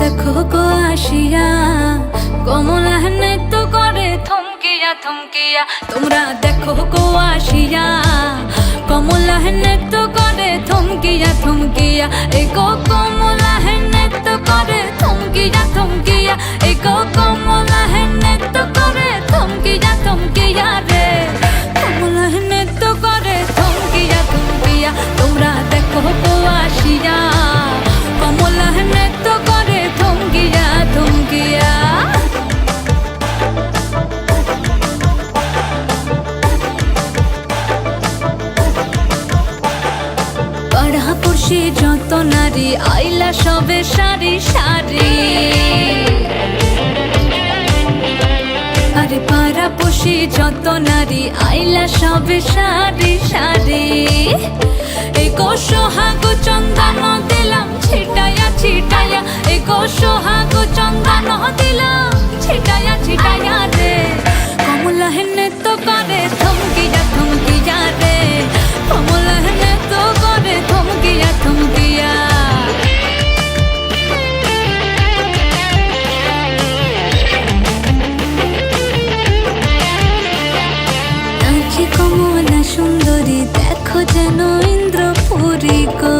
দেখো গো আসিয়া কমলা নৃত্য করে থমকিয়া থমকিয়া। তোমরা দেখো গো আসিয়া কমলা নৃত্য করে থমকিয়া থমকিয়া। এই গো কমলা নৃত্য করে থমকিয়া থমকিয়া। এই গো কমলা নৃত্য করে থমকিয়া থমকিয়া রে। কমলা নৃত্য করে থমকিয়া থমকিয়া। তোমরা দেখো গো আসিয়া কমলা নৃত্য করে থমকিয়া থমকিয়া। পাড়াপড়শি যত নারী আইলা সবে সারি সারি। আরে পাড়াপড়শি যত নারী আইলা সবে সারি সারি। এই গো সোহাগ চন্দন দিলাম ছিটাইয়া ছিটাইয়া। এই গো সোহাগ চন্দন দিলাম ছিটাইয়া ছিটাইয়া রে। কমলা নৃত্য করে থমকিয়া থমকিয়া রে। কমলা নৃত্য করে থমকিয়া থমকিয়া। নাচে কমলা সুন্দরী দেখো যেন ইন্দ্রপুরী গো।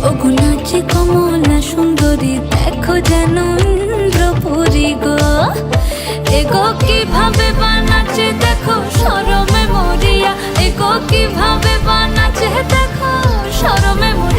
ওগো নাচে কমলা সুন্দরী দেখো যেন ইন্দ্রপুরী গো। এগো কিভাবে বানাচ্ছে দেখো শরমে মরিয়া। এগো কিভাবে বানাচ্ছে দেখো শরমে মরিয়া।